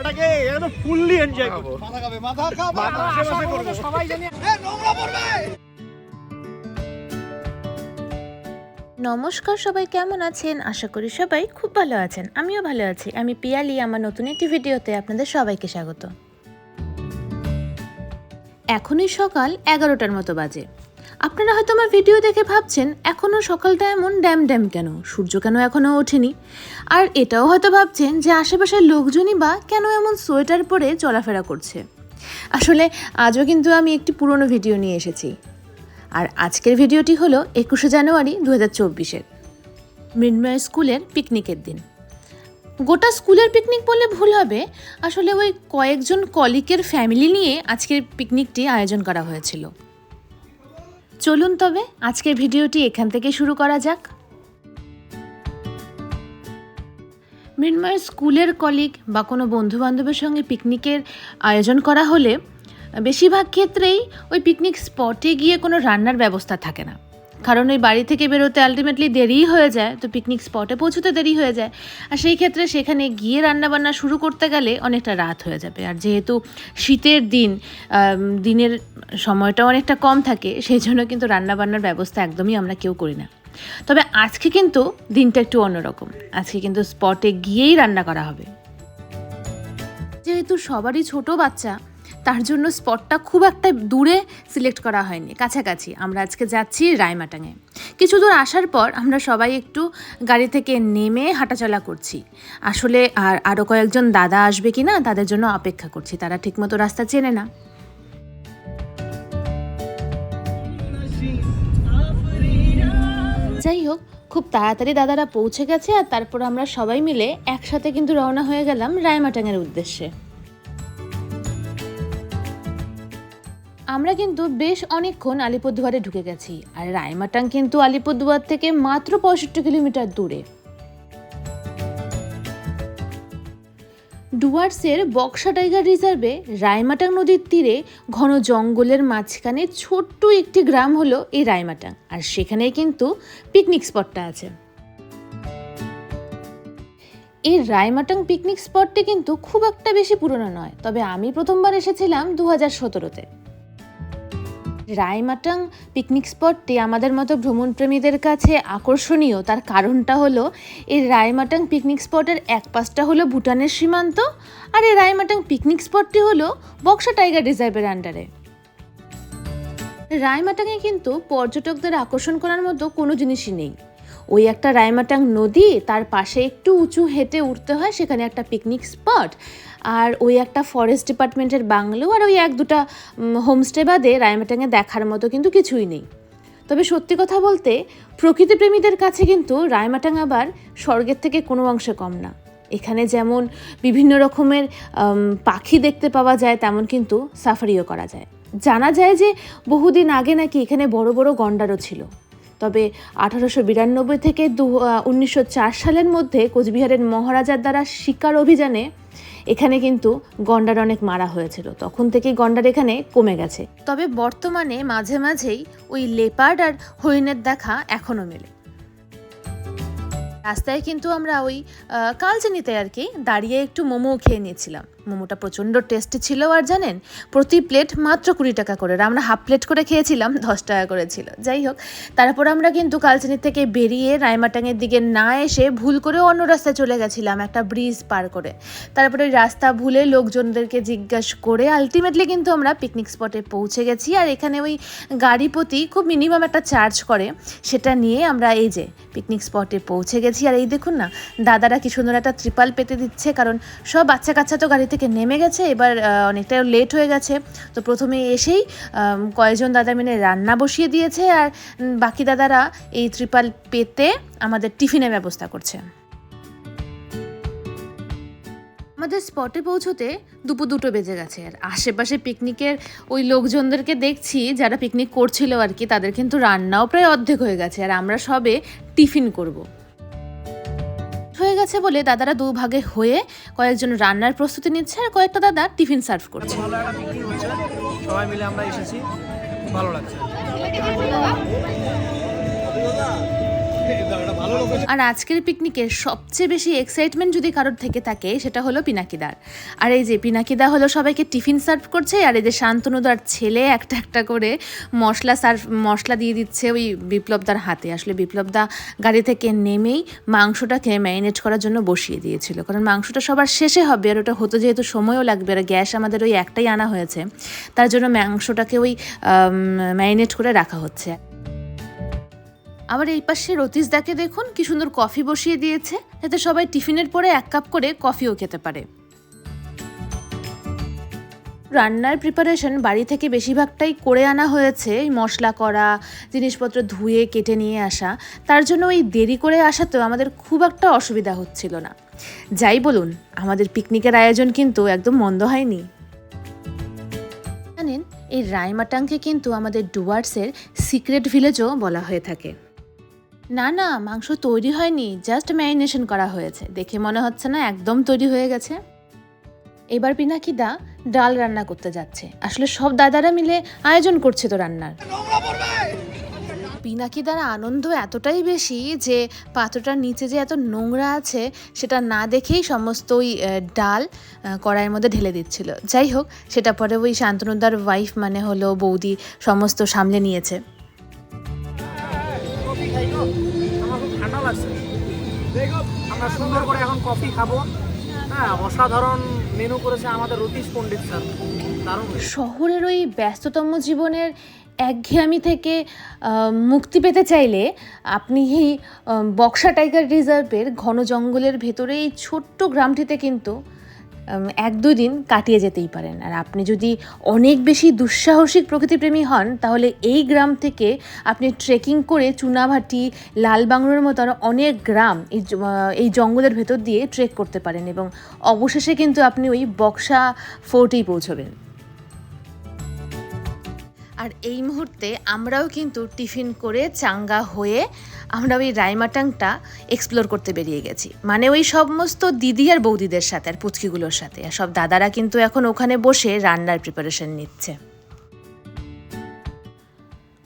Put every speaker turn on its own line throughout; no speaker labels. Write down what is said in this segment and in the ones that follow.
এটাকে একদম fully enjoy করব। মাথা খাবে আশেপাশে করব সবাই জানি নোংরা পড়বে।
নমস্কার, সবাই কেমন আছেন? আশা করি সবাই খুব ভালো আছেন। আমিও ভালো আছি। আমি পিয়ালি, আমার নতুন একটি ভিডিওতে আপনাদের সবাইকে স্বাগত। এখনই সকাল 11টার মতো বাজে। আপনারা হয়তো আমার ভিডিও দেখে ভাবছেন এখনও সকালটা এমন ড্যাম ড্যাম কেন, সূর্য কেন এখনও ওঠেনি। আর এটাও হয়তো ভাবছেন যে আশেপাশের লোকজনই বা কেন এমন সোয়েটার পরে চলাফেরা করছে। আসলে আজও কিন্তু আমি একটি পুরনো ভিডিও নিয়ে এসেছি। আর আজকের ভিডিওটি হলো 21শে জানুয়ারি 2024-এর মৃন্ময় স্কুলের পিকনিকের দিন। গোটা স্কুলের পিকনিক বললে ভুল হবে, আসলে ওই কয়েকজন কলিগের ফ্যামিলি নিয়ে আজকের পিকনিকটি আয়োজন করা হয়েছিল। চলুন তবে আজকের ভিডিওটি এখান থেকে শুরু করা যাক। মৃন্ময় স্কুলের কলিগ বা কোনো বন্ধুবান্ধবের সঙ্গে পিকনিকের আয়োজন করা হলে বেশিরভাগ ক্ষেত্রেই ওই পিকনিক স্পটে গিয়ে কোনো রান্নার ব্যবস্থা থাকে না, কারণ ওই বাড়ি থেকে বেরোতে আলটিমেটলি দেরিই হয়ে যায়, তো পিকনিক স্পটে পৌঁছতে দেরি হয়ে যায়। আর সেই ক্ষেত্রে সেখানে গিয়ে রান্নাবান্না শুরু করতে গেলে অনেকটা রাত হয়ে যাবে। আর যেহেতু শীতের দিন, দিনের সময়টাও অনেকটা কম থাকে, সেই জন্য কিন্তু রান্নাবান্নার ব্যবস্থা একদমই আমরা কেউ করি না। তবে আজকে কিন্তু দিনটা একটু অন্যরকম। আজকে কিন্তু স্পটে গিয়েই রান্না করা হবে। যেহেতু সবারই ছোট বাচ্চা, তার জন্য স্পটটা খুব একটা দূরে সিলেক্ট করা হয়নি, কাছাকাছি। আমরা আজকে যাচ্ছি রায়মাটাঙে। কিছু দূর আসার পর আমরা সবাই একটু গাড়ি থেকে নেমে হাঁটাচলা করছি। আসলে আরও কয়েকজন দাদা আসবে কি না তাদের জন্য অপেক্ষা করছি, তারা ঠিকমতো রাস্তা চেনে না। যাই হোক, খুব তাড়াতাড়ি দাদারা পৌঁছে গেছে, আর তারপর আমরা সবাই মিলে একসাথে কিন্তু রওনা হয়ে গেলাম রায়মাটাঙের উদ্দেশ্যে। আমরা কিন্তু বেশ অনেকক্ষণ আলিপুরদুয়ারে ঢুকে গেছি, আর রায়মাটাং কিন্তু আলিপুরদুয়ার থেকে মাত্র 65 কিলোমিটার দূরে। ডুয়ার্সের বক্সা টাইগার রিজার্ভে রায়মাটাং নদীর তীরে ঘন জঙ্গলের মাঝখানে ছোট্ট একটি গ্রাম হলো এই রায়মাটাং, আর সেখানেই কিন্তু পিকনিক স্পটটা আছে। এই রায়মাটাং পিকনিক স্পটটি কিন্তু খুব একটা বেশি পুরনো নয়, তবে আমি প্রথমবার এসেছিলাম 2017-তে। রায়মাটাং পিকনিক স্পটটি আমাদের মতো ভ্রমণপ্রেমীদের কাছে আকর্ষণীয়, তার কারণটা হলো এই রায়মাটাং পিকনিক স্পটের এক পাশটা হলো ভুটানের সীমান্ত, আর এই রায়মাটাং পিকনিক স্পটটি হলো বক্সা টাইগার রিজার্ভের আন্ডারে। রায়মাটাঙে কিন্তু পর্যটকদের আকর্ষণ করার মতো কোনো জিনিসই নেই। ওই একটা রায়মাটাং নদী, তার পাশে একটু উঁচু হেঁটে উঠতে হয়, সেখানে একটা পিকনিক স্পট, আর ওই একটা ফরেস্ট ডিপার্টমেন্টের বাংলো, আর ওই 1-2টা হোমস্টে বাদে রায়মাটাঙে দেখার মতো কিন্তু কিছুই নেই। তবে সত্যি কথা বলতে প্রকৃতিপ্রেমীদের কাছে কিন্তু রায়মাটাং আবার স্বর্গের থেকে কোনো অংশে কম না। এখানে যেমন বিভিন্ন রকমের পাখি দেখতে পাওয়া যায়, তেমন কিন্তু সাফারিও করা যায়। জানা যায় যে বহুদিন আগে নাকি এখানে বড় বড় গন্ডারও ছিল। তবে 1892 থেকে 1904 সালের মধ্যে কোচবিহারের মহারাজার দ্বারা শিকার অভিযানে এখানে কিন্তু গন্ডার অনেক মারা হয়েছিল, তখন থেকেই গন্ডার এখানে কমে গেছে। তবে বর্তমানে মাঝে মাঝেই ওই লেপার্ড আর হরিণের দেখা এখনও মেলে। রাস্তায় কিন্তু আমরা ওই কালচিনিতে আর কি দাঁড়িয়ে একটু মোমো খেয়ে নিয়েছিলাম। মোমোটা প্রচণ্ড টেস্টি ছিল, আর জানেন প্রতি প্লেট মাত্র 20 টাকা করে, আমরা হাফ প্লেট করে খেয়েছিলাম, 10 টাকা করে ছিল। যাই হোক, তারপর আমরা কিন্তু কালচিনি থেকে বেরিয়ে রায়মাটাঙের দিকে না এসে ভুল করে অন্য রাস্তায় চলে গেছিলাম, একটা ব্রিজ পার করে। তারপরে ওই রাস্তা ভুলে লোকজনদেরকে জিজ্ঞাসা করে আলটিমেটলি কিন্তু আমরা পিকনিক স্পটে পৌঁছে গেছি। আর এখানে ওই গাড়ি প্রতি খুব মিনিমাম একটা চার্জ করে, সেটা নিয়ে আমরা এই যে পিকনিক স্পটে পৌঁছে গেছি। আর এই দেখুন না, দাদারা কি সুন্দর একটা ত্রিপাল পেতে দিচ্ছে, কারণ সব বাচ্চা কাচ্চা তো গাড়ি থেকে নেমে গেছে, এবার অনেকটা লেট হয়ে গেছে। তো প্রথমে এসেই কয়েকজন দাদা মিলে রান্না বসিয়ে দিয়েছে, আর বাকি দাদারা এই ত্রিপাল পেতে আমাদের টিফিনের ব্যবস্থা করছে। আমাদের স্পটে পৌঁছতে দুপুর 2টো বেজে গেছে, আর আশেপাশে পিকনিকের ওই লোকজনদেরকে দেখছি যারা পিকনিক করছিল আর কি, তাদের কিন্তু রান্নাও প্রায় অর্ধেক হয়ে গেছে, আর আমরা সবে টিফিন করব হয়ে গেছে বলে দাদারা 2 ভাগে হয়ে কয়েকজন রান্নার প্রস্তুতি নিচ্ছে, আর কয়েকটা দাদা টিফিন সার্ভ করছে।
সবাই মিলে আমরা এসেছি, ভালো লাগছে।
আর আজকের পিকনিকের সবচেয়ে বেশি এক্সাইটমেন্ট যদি কারোর থেকে থাকে সেটা হলো পিনাকিদার। আর এই যে পিনাকিদা হলো সবাইকে টিফিন সার্ভ করছে, আর এই যে শান্তনুদার ছেলে একটা একটা করে মশলা দিয়ে দিচ্ছে ওই বিপ্লবদার হাতে। আসলে বিপ্লবদা গাড়ি থেকে নেমেই মাংসটাকে ম্যারিনেট করার জন্য বসিয়ে দিয়েছিল, কারণ মাংসটা সবার শেষে হবে আর ওটা হতে যেহেতু সময়ও লাগবে, আর গ্যাস আমাদের ওই একটাই আনা হয়েছে, তার জন্য মাংসটাকে ওই ম্যারিনেট করে রাখা হচ্ছে। আবার এই পাশে রতিশদাকে দেখুন কি সুন্দর কফি বসিয়ে দিয়েছে, যাতে সবাই টিফিনের পরে 1 কাপ করে কফিও খেতে পারে। রান্নার প্রিপারেশন বাড়ি থেকে বেশিরভাগটাই করে আনা হয়েছে, মশলা করা, জিনিসপত্র ধুয়ে কেটে নিয়ে আসা, তার জন্য ওই দেরি করে আসাতেও আমাদের খুব একটা অসুবিধা হচ্ছিল না। যাই বলুন, আমাদের পিকনিকের আয়োজন কিন্তু একদম মন্দ হয়নি। জানেন, এই রায়মাটাংকে কিন্তু আমাদের ডুয়ার্সের সিক্রেট ভিলেজও বলা হয়ে থাকে। না, মাংস তৈরি হয়নি, জাস্ট ম্যারিনেশন করা হয়েছে। দেখে মনে হচ্ছে না একদম তৈরি হয়ে গেছে। এবার পিনাকিদা ডাল রান্না করতে যাচ্ছে। আসলে সব দাদারা মিলে আয়োজন করছে তো রান্নার। পিনাকিদার আনন্দ এতটাই বেশি যে পাত্রটার নিচে যে এত নোংরা আছে সেটা না দেখেই সমস্ত ওই ডাল কড়াইয়ের মধ্যে ঢেলে দিচ্ছিল। যাই হোক, সেটা পরে ওই শান্তনুদার ওয়াইফ মানে হলো বৌদি সমস্ত সামলে নিয়েছে।
ঠান্ডা লাগছে, আমরা সুন্দর করে এখন কফি খাবো। হ্যাঁ, অসাধারণ মেনু করেছে আমাদের রতীশ পণ্ডিত স্যার।
শহরের ওই ব্যস্ততম জীবনের একঘেয়ামি থেকে মুক্তি পেতে চাইলে আপনি এই বক্সা টাইগার রিজার্ভের ঘন জঙ্গলের ভেতরে এই ছোট্ট গ্রামটিতে কিন্তু 1-2 দিন কাটিয়ে যেতেই পারেন। আর আপনি যদি অনেক বেশি দুঃসাহসিক প্রকৃতিপ্রেমী হন, তাহলে এই গ্রাম থেকে আপনি ট্রেকিং করে চুনাভাটি, লালবাংলোর মতো অনেক গ্রাম এই জঙ্গলের ভেতর দিয়ে ট্রেক করতে পারেন, এবং অবশেষে কিন্তু আপনি ওই বক্সা ফোর্টেই পৌঁছবেন। আর এই মুহূর্তে আমরাও কিন্তু টিফিন করে চাঙ্গা হয়ে আমরা ওই রায়মাটাংটা এক্সপ্লোর করতে বেরিয়ে গেছি, মানে ওই সমস্ত দিদি আর বৌদিদের সাথে আর পুচকিগুলোর সাথে। আর সব দাদারা কিন্তু এখন ওখানে বসে রান্নার প্রিপারেশন নিচ্ছে।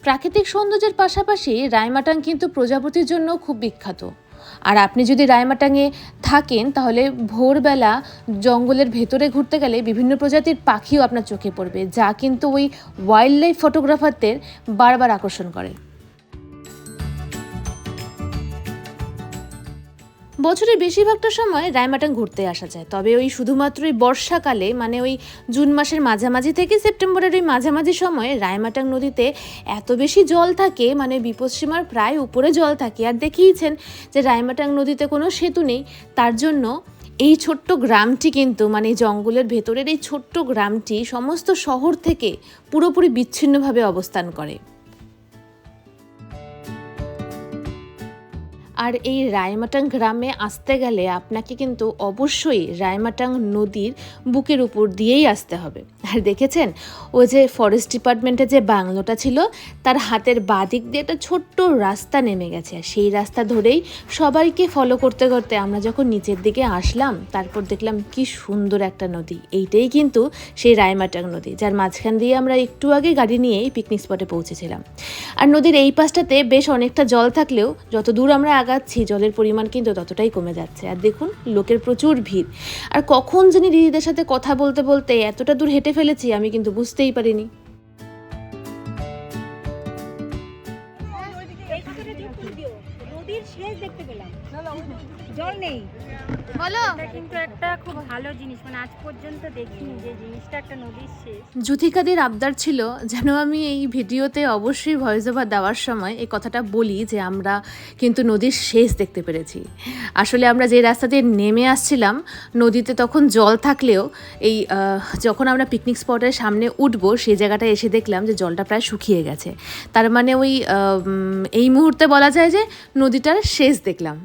প্রাকৃতিক সৌন্দর্যের পাশাপাশি রায়মাটাং কিন্তু প্রজাপতির জন্য খুব বিখ্যাত। আর আপনি যদি রায়মাটাংয়ে থাকেন তাহলে ভোরবেলা জঙ্গলের ভেতরে ঘুরতে গেলে বিভিন্ন প্রজাতির পাখিও আপনার চোখে পড়বে, যা কিন্তু ওই ওয়াইল্ড লাইফ ফটোগ্রাফারদের বারবার আকর্ষণ করে। বছরের বেশিরভাগটা সময় রায়মাটাং ঘুরতে আসা যায়, তবে ওই শুধুমাত্র ওই বর্ষাকালে, মানে ওই জুন মাসের মাঝামাঝি থেকে সেপ্টেম্বরের ওই মাঝামাঝি সময়ে রায়মাটাং নদীতে এত বেশি জল থাকে, মানে বিপদসীমার প্রায় উপরে জল থাকে। আর দেখিয়েছেন যে রায়মাটাং নদীতে কোনো সেতু নেই, তার জন্য এই ছোট্ট গ্রামটি কিন্তু, মানে জঙ্গলের ভেতরের এই ছোট্ট গ্রামটি সমস্ত শহর থেকে পুরোপুরি বিচ্ছিন্নভাবে অবস্থান করে। আর এই রায়মাটাং গ্রামে আসতে গেলে আপনাকে কিন্তু অবশ্যই রায়মাটাং নদীর বুকের উপর দিয়েই আসতে হবে। আর দেখেছেন, ও যে ফরেস্ট ডিপার্টমেন্টের যে বাংলোটা ছিল তার হাতের বাদিক দিয়ে একটা ছোট্ট রাস্তা নেমে গেছে, আর সেই রাস্তা ধরেই সবাইকে ফলো করতে করতে আমরা যখন নিচের দিকে আসলাম, তারপর দেখলাম কি সুন্দর একটা নদী। এইটাই কিন্তু সেই রায়মাটাং নদী, যার মাঝখান দিয়ে আমরা একটু আগে গাড়ি নিয়েই পিকনিক স্পটে পৌঁছেছিলাম। আর নদীর এই পাশটাতে বেশ অনেকটা জল থাকলেও যত দূর আমরা আগাচ্ছি জলের পরিমাণ কিন্তু ততটাই কমে যাচ্ছে। আর দেখুন, লোকের প্রচুর ভিড়। আর কখন জানি দিদিদের সাথে কথা বলতে বলতে এতটা দূর হেঁটে ফেলেছি আমি কিন্তু বুঝতেই পারিনি।
জল নেই বলো, এটা কিন্তু একটা খুব ভালো জিনিস, মানে আজ পর্যন্ত দেখিনি যে জিনিসটা একটা নদীর শেষ।
যুথিকাদের আবদার ছিল যেন আমি এই ভিডিওতে অবশ্যই ভয়েস ওভার দেওয়ার সময় এই কথাটা বলি যে আমরা কিন্তু নদীর শেষ দেখতে পেরেছি। আসলে আমরা যে রাস্তা দিয়ে নেমে আসছিলাম নদীতে তখন জল থাকলেও এই যখন আমরা পিকনিক স্পটের সামনে উঠবো সেই জায়গাটায় এসে দেখলাম যে জলটা প্রায় শুকিয়ে গেছে। তার মানে ওই এই মুহূর্তে বলা যায় যে নদীটার শেষ দেখলাম।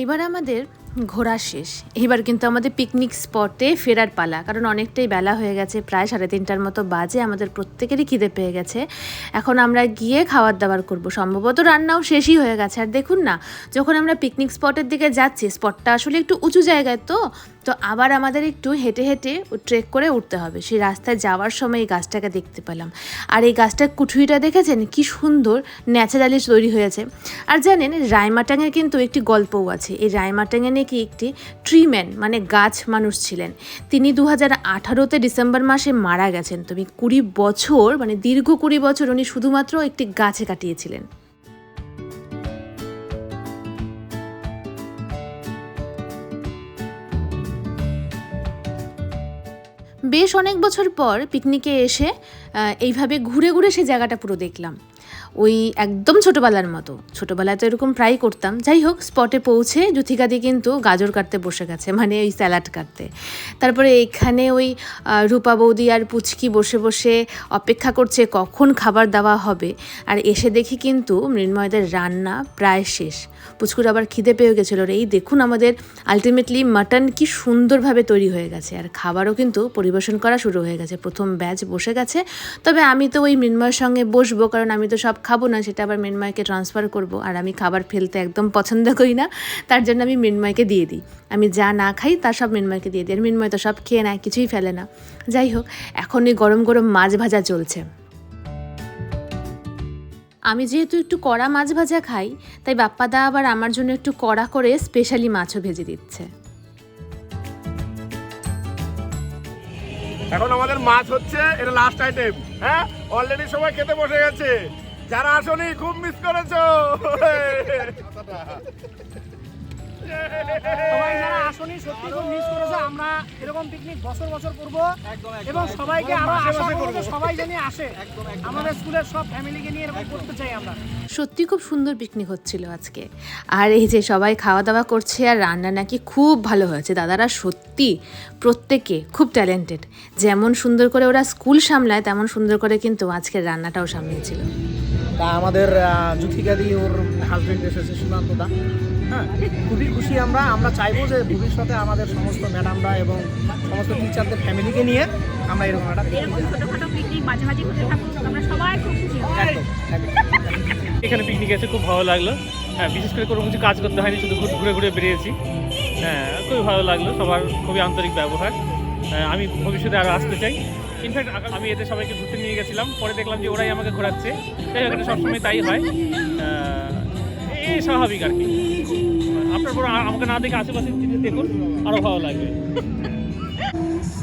এবার আমাদের ঘোরা শেষ, এবার কিন্তু আমাদের পিকনিক স্পটে ফেরার পালা, কারণ অনেকটাই বেলা হয়ে গেছে, প্রায় 3:30টার মতো বাজে। আমাদের প্রত্যেকেরই খিদে পেয়ে গেছে। এখন আমরা গিয়ে খাবার দাবার করব, সম্ভবত রান্নাও শেষই হয়ে গেছে। আর দেখুন না, যখন আমরা পিকনিক স্পটের দিকে যাচ্ছি, স্পটটা আসলে একটু উঁচু জায়গায়, তো তো আবার আমাদের একটু হেঁটে হেঁটে ট্রেক করে উঠতে হবে। সেই রাস্তায় যাওয়ার সময় এই গাছটাকে দেখতে পেলাম, আর এই গাছটার কুঠুরিটা দেখেছেন কি সুন্দর ন্যাচারালি তৈরি হয়েছে। আর জানেন রায়মাটাংয়ের কিন্তু একটি গল্পও আছে। এই রায়মাটাংয়ে নাকি একটি ট্রিম্যান মানে গাছ মানুষ ছিলেন। তিনি 2018-তে ডিসেম্বর মাসে মারা গেছেন। তবে 20 বছর মানে দীর্ঘ 20 বছর উনি শুধুমাত্র একটি গাছে কাটিয়েছিলেন। বেশ অনেক বছর পর পিকনিকে এসে এইভাবে ঘুরে ঘুরে সে জায়গাটা পুরো দেখলাম, ওই একদম ছোটোবেলার মতো। ছোটোবেলায় তো এরকম প্রায় করতাম। যাই হোক, স্পটে পৌঁছে যুথিকাদি কিন্তু গাজর কাটতে বসে গেছে, মানে ওই স্যালাড কাটতে। তারপরে এখানে ওই রূপা বৌদি আর পুচকি বসে বসে অপেক্ষা করছে কখন খাবার দেওয়া হবে। আর এসে দেখি কিন্তু মৃন্ময়দের রান্না প্রায় শেষ। পুচকুর আবার খিদে পেয়ে গেছিলো। এই দেখুন আমাদের আলটিমেটলি মাটন কি সুন্দরভাবে তৈরি হয়ে গেছে, আর খাবারও কিন্তু পরিবেশন করা শুরু হয়ে গেছে। প্রথম ব্যাচ বসে গেছে, তবে আমি তো ওই মৃন্ময়ের সঙ্গে বসবো, কারণ আমি তো সব খাবো না, সেটা আবার মৃন্ময়কে ট্রান্সফার করব। আর আমি খাবার ফেলতে একদম পছন্দ করি না, তার জন্য আমি মৃন্ময়কে দিয়ে দিই। আমি যা না খাই তা সব মৃন্ময়কে দিয়ে দিই, আর মৃন্ময় তো সব খেয়ে নেয়, কিছুই ফেলে না। যাই হোক, এখন এই গরম গরম মাছ ভাজা চলছে। আমি যেহেতু একটু কড়া মাছ ভাজা খাই, তাই বাপ্পাদা আবার আমার জন্য একটু কড়া করে স্পেশালি মাছও ভেজে দিচ্ছে।
এখন আমাদের মাছ হচ্ছে, এটা লাস্ট আইটেম। হ্যাঁ, অলরেডি সবাই খেতে বসে গেছে। যারা আসনি খুব মিস করেছো।
সবাই যারা আসনি সত্যি খুব মিস করেছে। আমরা এরকম পিকনিক বছর বছর করব এবং সবাইকে আরো আশা করব সবাই জানি আসে। আমাদের স্কুলের সব ফ্যামিলিকে নিয়ে এরকম করতে চাই আমরা।
সত্যি খুব সুন্দর পিকনিক হচ্ছিল আজকে। আর এই যে সবাই খাওয়া দাওয়া করছে, আর রান্না নাকি খুব ভালো হয়েছে। দাদারা সত্যি প্রত্যেকে খুব ট্যালেন্টেড। যেমন সুন্দর করে ওরা স্কুল সামলায়, তেমন সুন্দর করে কিন্তু আজকের রান্নাটাও সামলিয়েছিল।
তা আমাদের যুথিকাদি ওর হাজবেন্ড এসেছে সীমান্তদা। হ্যাঁ, খুবই খুশি আমরা চাইবো যে ভবিষ্যতে আমাদের সমস্ত ম্যাডামরা এবং সমস্ত টিচারদের ফ্যামিলিকে নিয়ে আমরা এরকম একটা
ছোটখাটো পিকনিক মাঝামাঝি হতে থাকুক, আমরা সবাই খুব খুশি হব।
এখানে পিকনিকে এসে খুব ভালো লাগলো। হ্যাঁ, বিশেষ করে কোনো কিছু কাজ করতে হয়নি, শুধু ঘুরে ঘুরে বেরিয়েছি। হ্যাঁ, খুবই ভালো লাগলো। সবার খুবই আন্তরিক ব্যবহার। আমি ভবিষ্যতে আরও আসতে চাই। ইনফ্যাক্ট আমি এতে সবাইকে ঘুরতে নিয়ে গেছিলাম, পরে দেখলাম যে ওরাই আমাকে ঘোরাচ্ছে। তাই এখানে সবসময় তাই হয়, এই স্বাভাবিক আর কি। আপনার পর আমাকে না দেখে আশেপাশে জিনিস দেখুন, আরও ভালো লাগবে।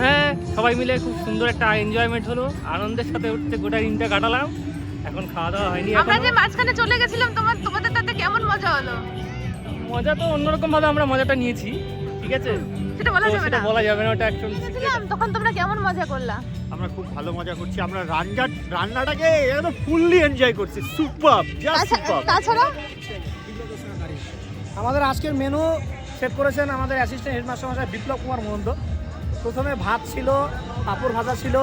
হ্যাঁ, সবাই মিলে খুব সুন্দর একটা এনজয়মেন্ট হলো, আনন্দের সাথে উঠতে গোটা দিনটা কাটালাম। এখন খাওয়া দাওয়া হয়নি।
আমরা যে মাঝখানে চলে গেছিলাম, তোমাদের তাতে কেমন মজা হলো?
মজা তো অন্যরকম ভাবে আমরা মজাটা নিয়েছি, ঠিক আছে?
সেটা বলা যাবে না,
বলা যাবে না, ওটা একদম।
তখন তোমরা কেমন মজা করলা?
আমরা খুব ভালো মজা করছি। আমরা রান্নাটাকে একদম ফুললি এনজয় করছি। Super, just super.
তাছাড়া
আমাদের আজকের মেনু সেট করেছেন আমাদের অ্যাসিস্ট্যান্ট হেডমাস্টার মশাই বিপ্লব কুমার মহন্ত। প্রথমে ভাত ছিল, পাঁপড় ভাজা ছিল,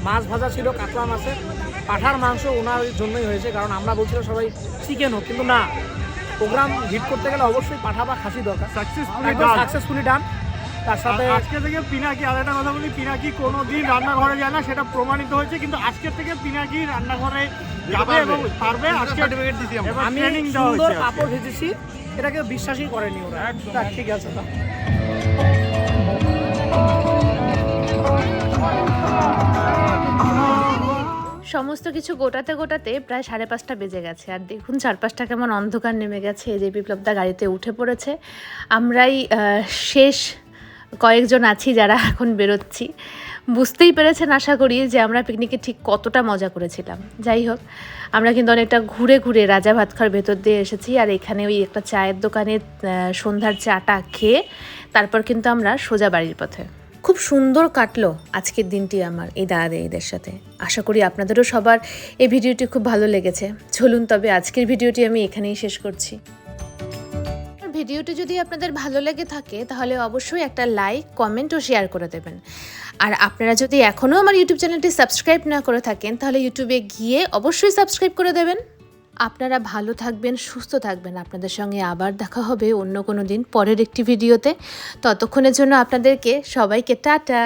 মাছ ভাজা ছিল, কাতলা মাছের, পাঁঠার মাংস ওনার জন্যই হয়েছে, কারণ আমরা বলছিলাম সবাই চিকেন হোক, কিন্তু না, প্রোগ্রাম হিট করতে গেলে অবশ্যই পাঁঠা বা খাসি দরকার। সাকসেসফুলি ডান। তার সাথে
আজকে থেকে পিনাকি, আর একটা কথা বলি, পিনাকি কোনোদিন রান্নাঘরে যায় না, সেটা প্রমাণিত হয়েছে। কিন্তু আজকের থেকে পিনাকি রান্নাঘরে যাবে এবং পারবে। আজকে
আমি সুন্দর পাঁপড় ভেজেছি, এটাকে বিশ্বাসই করেনি ওরা। ঠিক আছে।
সমস্ত কিছু গোটাতে গোটাতে প্রায় 5:30 বেজে গেছে। আর দেখুন চারপাশটা কেমন অন্ধকার নেমে গেছে। এই যে বিপ্লবদা গাড়িতে উঠে পড়েছে, আমরাই শেষ কয়েকজন আছি যারা এখন বেরোচ্ছি। বুঝতেই পেরেছেন আশা করি যে আমরা পিকনিকে ঠিক কতটা মজা করেছিলাম। যাই হোক, আমরা কিন্তু অনেকটা ঘুরে ঘুরে রাজা ভাতখার ভেতর দিয়ে এসেছি। আর এখানে ওই একটা চায়ের দোকানে সন্ধ্যার চাটা খেয়ে তারপর কিন্তু আমরা সোজা বাড়ির পথে। খুব সুন্দর কাটলো আজকের দিনটি আমার এই দাদাদের সাথে। আশা করি আপনাদেরও সবার এই ভিডিওটি খুব ভালো লেগেছে। চলুন তবে আজকের ভিডিওটি আমি এখানেই শেষ করছি। ভিডিওটি যদি আপনাদের ভালো লেগে থাকে তাহলে অবশ্যই একটা লাইক, কমেন্ট ও শেয়ার করে দেবেন। আর আপনারা যদি এখনও আমার ইউটিউব চ্যানেলটি সাবস্ক্রাইব না করে থাকেন তাহলে ইউটিউবে গিয়ে অবশ্যই সাবস্ক্রাইব করে দেবেন। আপনারা ভালো থাকবেন, সুস্থ থাকবেন। আপনাদের সঙ্গে আবার দেখা হবে অন্য কোনো দিন পরের একটি ভিডিওতে। ততক্ষণের জন্য আপনাদেরকে সবাইকে টাটা।